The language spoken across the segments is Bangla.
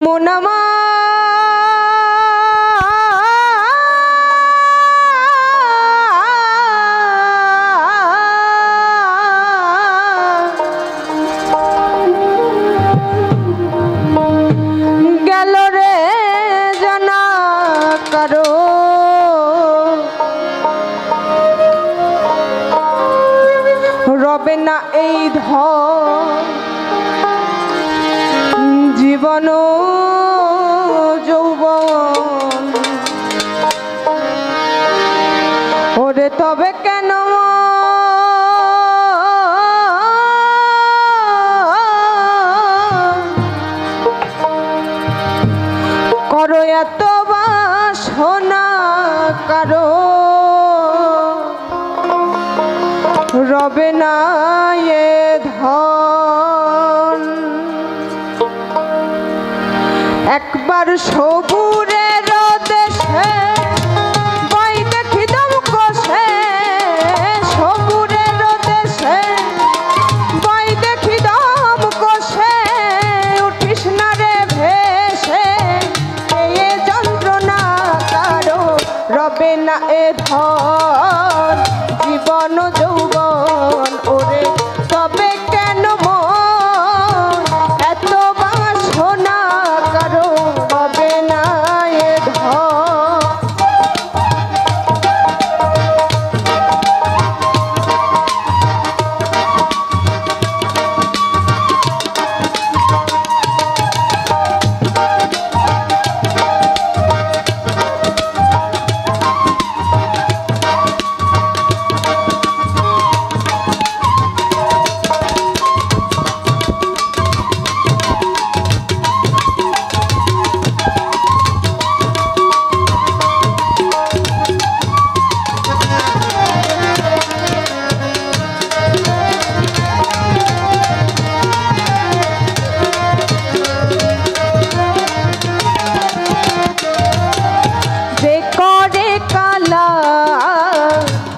মোনামা গেল রে জানা কারো রবে না এই জীবন যৌবন ওরে তবে কেন করো এত বাসনা কারো রবে না এ ধন একবার সবুরের দেশে বই দেখি দম কষে সবুরের দেশে বই দেখি দম কষে উঠিস না রে ভেসে এ যন্ত্রণা কারো রবে না এ ধন জীবন যৌবন ওরে তবে কেন মন এত বাসনা কারো রবে না এ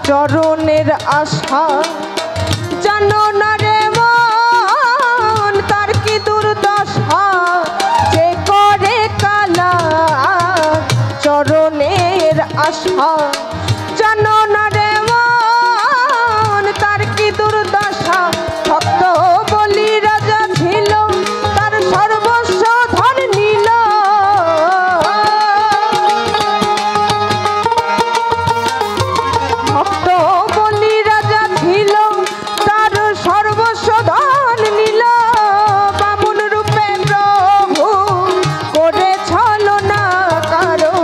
চরণের আশা জানো না রে মন তার কি দুর্দশা যে করে কালা চরণের আশা জানো না রে মন তার কি দুর্দশা ভক্ত বলি রাজা ছিল তার সর্বস্ব ধন নিল ভক্ত বলি রাজা ছিল তার সর্বস্ব ধন নিল বামুন রূপে প্রভু করে ছলনা কারো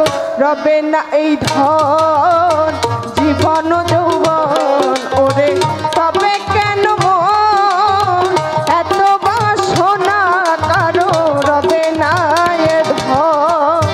রবে না এই ধন জীবন যৌবন ওরে তবে কেন মন এত বাসনা কারো রবে না এ ধন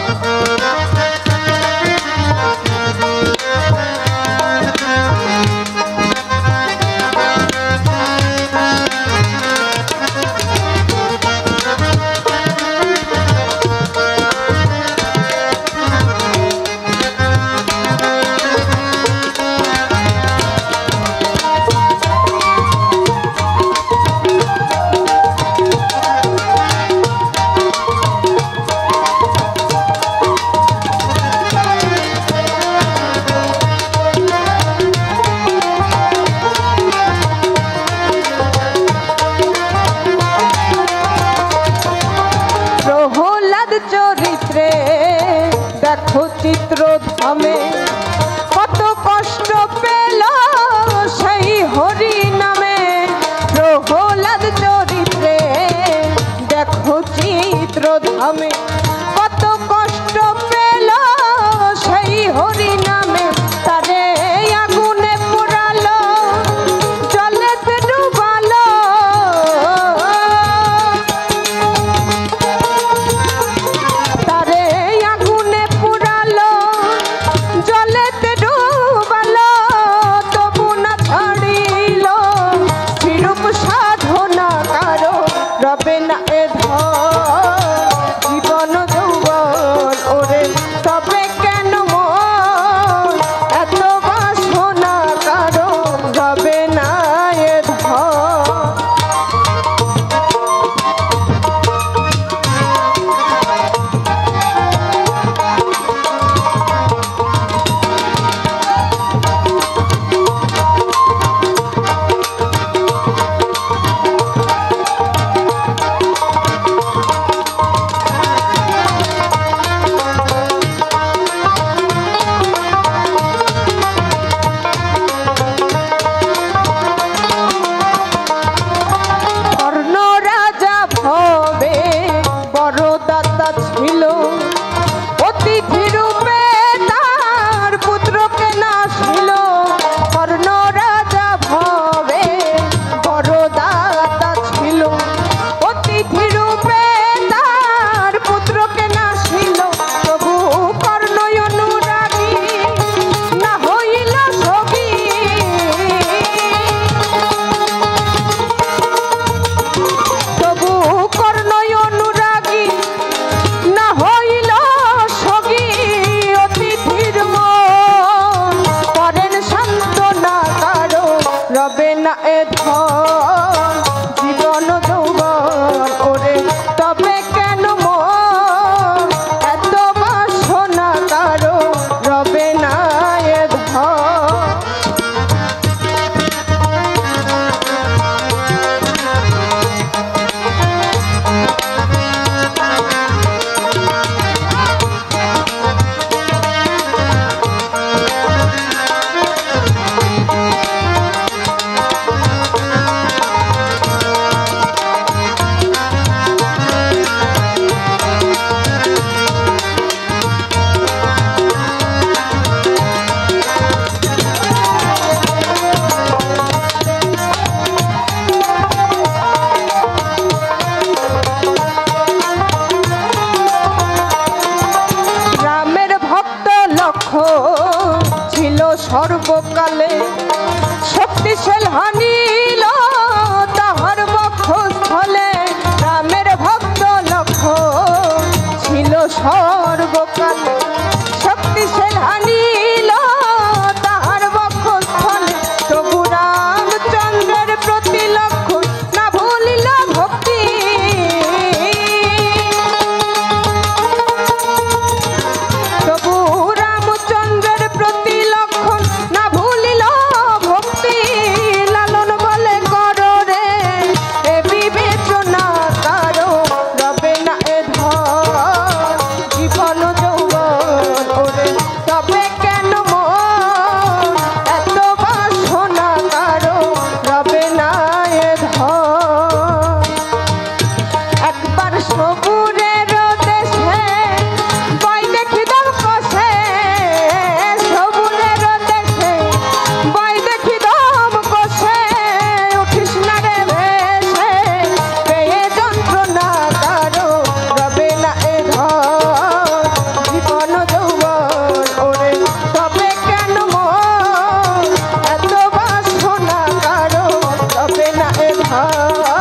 চরিত্রে দেখো চিত্র ধামে কত কষ্ট পেল সেই হরি নামে প্রহ্লাদ চরিত্রে দেখো চিত্র ধামে কত কষ্ট পেল সেই হরি নামে তারে আগুনে পোড়ালো জলেতে ডুবালো রবে না এ ধন জীবন দাতা ছিল অতিথি রূপে তার পুত্রকে নাশিল কর্ণ রাজা ভবে বড় দাতা ছিল অতিথি রূপে তার পুত্রকে নাশিল তবু কর্ণ অনুরাগী না হইল সখী তবু কর্ণ অনুরাগী না হইল সখী অতিথির মন করেন সান্ত্বনা কারো রবে না এ ধন জীবন যৌবন ওরে তবে কেন মন এত বাসনা কারো রবে না এ ধন ছিল সর্বকালে শক্তিশাল হানিল তাহার বক্ষস্থলে রামের ভক্ত লক্ষ ছিল সর্বকালে শক্তিশাল হানিল তাহার বক্ষস্থলে তবু রামচন্দ্রের প্রতি লক্ষ্য না ভুলিল ভক্তি তবু রামচন্দ্রের প্রতি লক্ষ্য না ভুলিল ভক্তি লালন বলে করো রে এ বিবেচনা কারো রবে না এ ধন জীবন যৌবন ওরে তবে কেন মন এত বাসনা কারো রবে না এ ধন একবার সবুরের দেশে বই দেখি দম কষে সবুরের দেশে বই দেখি দম কষে উঠিস না রে ভেসে পেয়ে যন্ত্রণা কারো রবে না এ ধন জীবন যৌবন ওরে তবে কেন মন এত বাসনা কারো রবে না এ ধন